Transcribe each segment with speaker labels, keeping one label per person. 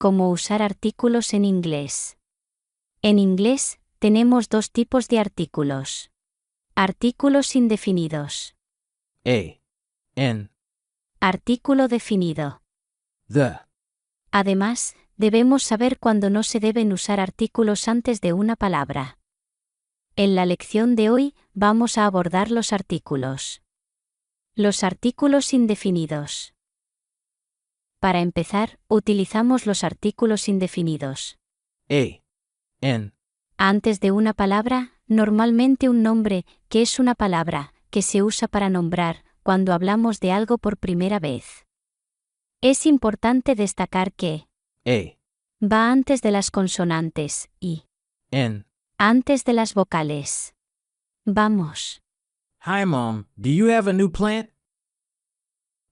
Speaker 1: Cómo usar artículos en inglés. En inglés, tenemos dos tipos de artículos. Artículos indefinidos.
Speaker 2: A. N.
Speaker 1: Artículo definido.
Speaker 2: The.
Speaker 1: Además, debemos saber cuándo no se deben usar artículos antes de una palabra. En la lección de hoy, vamos a abordar los artículos. Los artículos indefinidos. Para empezar, utilizamos los artículos indefinidos.
Speaker 2: A. N.
Speaker 1: Antes de una palabra, normalmente un nombre, que es una palabra, que se usa para nombrar, cuando hablamos de algo por primera vez. Es importante destacar que
Speaker 2: A.
Speaker 1: va antes de las consonantes y
Speaker 2: N.
Speaker 1: antes de las vocales. Vamos.
Speaker 2: Hi, Mom. Do you have a new plant?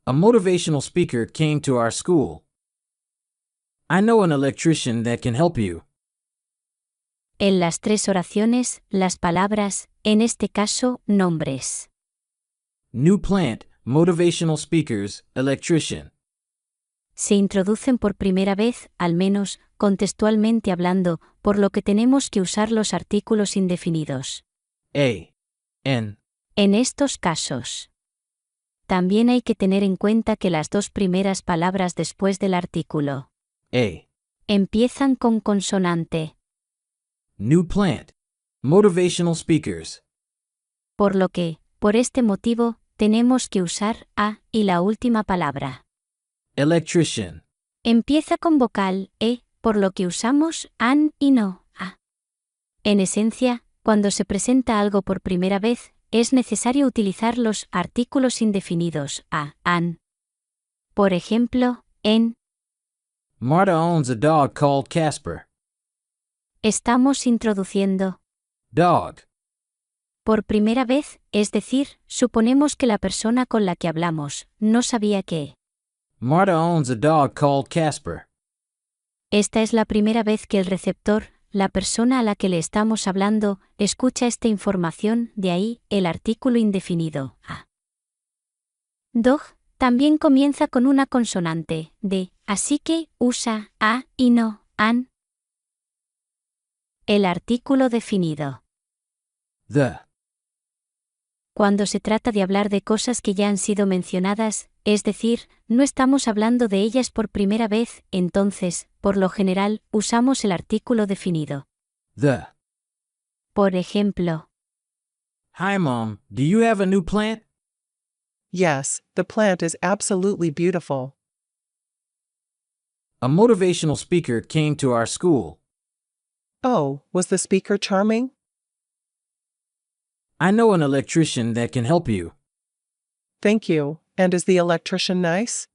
Speaker 2: A motivational speaker came to our school. I know an electrician that can help you.
Speaker 1: En las tres oraciones, las palabras, en este caso, nombres.
Speaker 2: New plant, motivational speakers, electrician.
Speaker 1: Se introducen por primera vez, al menos, contextualmente hablando, por lo que tenemos que usar los artículos indefinidos.
Speaker 2: A. N.
Speaker 1: En estos casos. También hay que tener en cuenta que las dos primeras palabras después del artículo
Speaker 2: A.
Speaker 1: empiezan con consonante,
Speaker 2: New plant, motivational speakers.
Speaker 1: por lo que, por este motivo, tenemos que usar a y la última palabra.
Speaker 2: Electrician.
Speaker 1: Empieza con vocal e, por lo que usamos an y no a. En esencia, cuando se presenta algo por primera vez, es necesario utilizar los artículos indefinidos a, an. Por ejemplo, en
Speaker 2: Marta owns a dog called Casper.
Speaker 1: estamos introduciendo
Speaker 2: Dog.
Speaker 1: por primera vez, es decir, suponemos que la persona con la que hablamos no sabía que
Speaker 2: Marta owns a dog called Casper.
Speaker 1: esta es la primera vez que el receptor, la persona a la que le estamos hablando, escucha esta información, de ahí, el artículo indefinido a. Dog también comienza con una consonante, de, así que, usa a y no an. El artículo definido.
Speaker 2: The.
Speaker 1: Cuando se trata de hablar de cosas que ya han sido mencionadas, es decir, no estamos hablando de ellas por primera vez, entonces, por lo general, usamos el artículo definido.
Speaker 2: The.
Speaker 1: Por ejemplo,
Speaker 2: Hi, Mom. Do you have a new plant?
Speaker 3: Yes, the plant is absolutely beautiful.
Speaker 2: A motivational speaker came to our school.
Speaker 3: Oh, was the speaker charming?
Speaker 2: I know an electrician that can help you.
Speaker 3: Thank you. And is the electrician nice?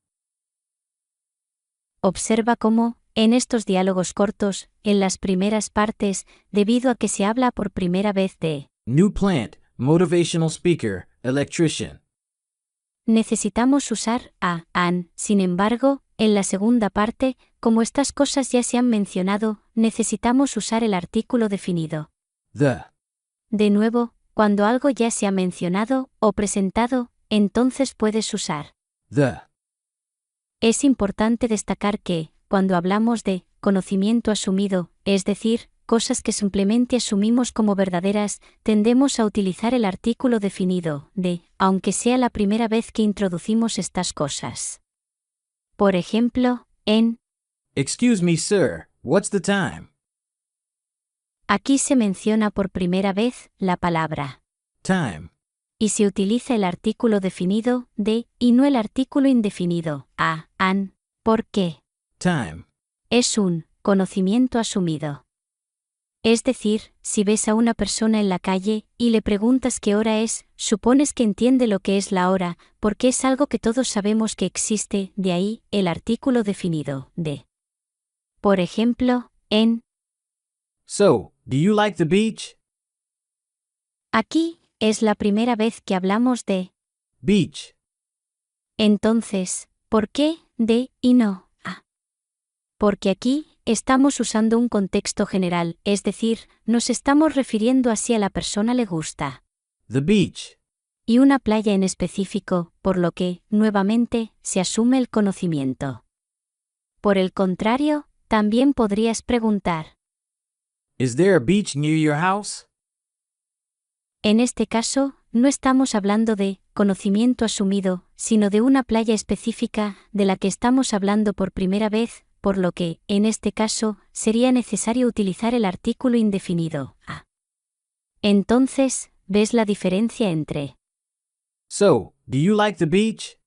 Speaker 1: observa cómo, en estos diálogos cortos, en las primeras partes, debido a que se habla por primera vez de
Speaker 2: New plant, motivational speaker, electrician.
Speaker 1: necesitamos usar a, an, sin embargo, en la segunda parte, como estas cosas ya se han mencionado, necesitamos usar el artículo definido.
Speaker 2: The.
Speaker 1: De nuevo, cuando algo ya se ha mencionado o presentado, entonces puedes usar.
Speaker 2: The.
Speaker 1: Es importante destacar que, cuando hablamos de conocimiento asumido, es decir, cosas que simplemente asumimos como verdaderas, tendemos a utilizar el artículo definido de, aunque sea la primera vez que introducimos estas cosas. Por ejemplo, en
Speaker 2: Excuse me, sir, what's the time?
Speaker 1: aquí se menciona por primera vez la palabra
Speaker 2: Time.
Speaker 1: y se utiliza el artículo definido de y no el artículo indefinido a, an. ¿Por qué?
Speaker 2: Time.
Speaker 1: Es un conocimiento asumido. Es decir, si ves a una persona en la calle y le preguntas qué hora es, supones que entiende lo que es la hora, porque es algo que todos sabemos que existe, de ahí, el artículo definido de. Por ejemplo, en
Speaker 2: So, do you like the beach?
Speaker 1: aquí, es la primera vez que hablamos de.
Speaker 2: Beach.
Speaker 1: Entonces, ¿por qué de y no a? Porque aquí, estamos usando un contexto general, es decir, nos estamos refiriendo a si a la persona le gusta.
Speaker 2: The beach.
Speaker 1: Y una playa en específico, por lo que, nuevamente, se asume el conocimiento. Por el contrario, También podrías preguntar.
Speaker 2: Is there a beach near your house?
Speaker 1: En este caso, no estamos hablando de conocimiento asumido, sino de una playa específica de la que estamos hablando por primera vez, por lo que, en este caso, sería necesario utilizar el artículo indefinido a. Entonces, ¿ves la diferencia entre?
Speaker 2: So, do you like the beach?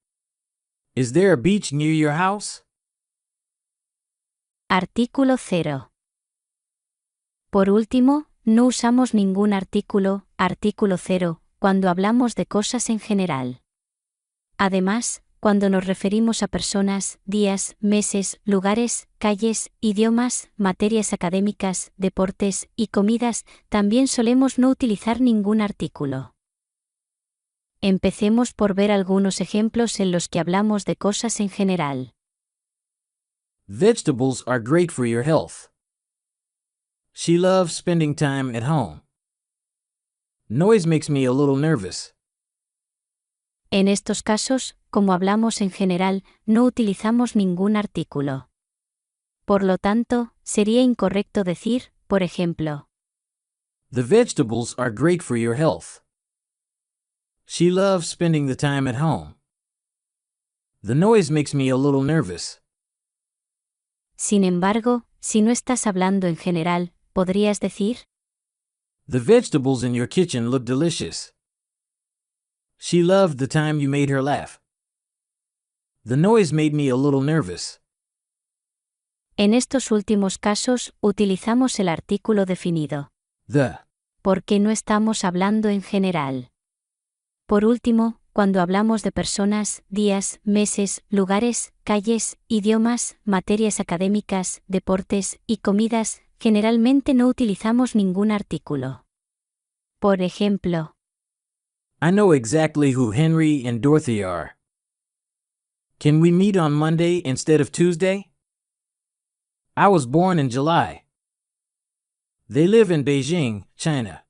Speaker 2: Is there a beach near your house?
Speaker 1: Artículo 0. Por último, no usamos ningún artículo 0, cuando hablamos de cosas en general. Además, cuando nos referimos a personas, días, meses, lugares, calles, idiomas, materias académicas, deportes y comidas, también solemos no utilizar ningún artículo. Empecemos por ver algunos ejemplos en los que hablamos de cosas en general.
Speaker 2: Vegetables are great for your health. She loves spending time at home. Noise makes me a little nervous.
Speaker 1: En estos casos, como hablamos en general, no utilizamos ningún artículo. Por lo tanto, sería incorrecto decir, por ejemplo,
Speaker 2: The vegetables are great for your health. She loves spending the time at home. The noise makes me a little nervous.
Speaker 1: Sin embargo, si no estás hablando en general, podrías decir,
Speaker 2: The vegetables in your kitchen look delicious. She loved the time you made her laugh. The noise made me a little nervous.
Speaker 1: En estos últimos casos, utilizamos el artículo definido,
Speaker 2: The.
Speaker 1: porque no estamos hablando en general. Por último, cuando hablamos de personas, días, meses, lugares, calles, idiomas, materias académicas, deportes y comidas, generalmente no utilizamos ningún artículo. Por ejemplo,
Speaker 2: I know exactly who Henry and Dorothy are. Can we meet on Monday instead of Tuesday? I was born in July. They live in Beijing, China.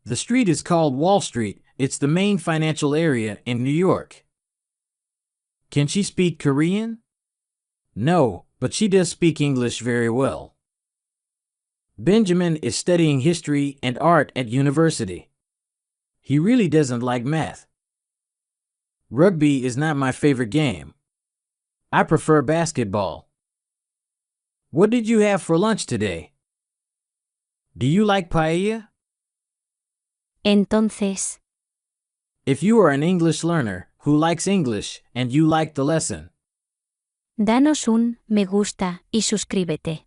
Speaker 2: The street is called Wall Street. It's the main financial area in New York. Can she speak Korean? No, but she does speak English very well. Benjamin is studying history and art at university. He really doesn't like math. Rugby is not my favorite game. I prefer basketball. What did you have for lunch today? Do you like paella?
Speaker 1: entonces,
Speaker 2: If you are an English learner who likes English and you like the lesson,
Speaker 1: danos un me gusta y suscríbete.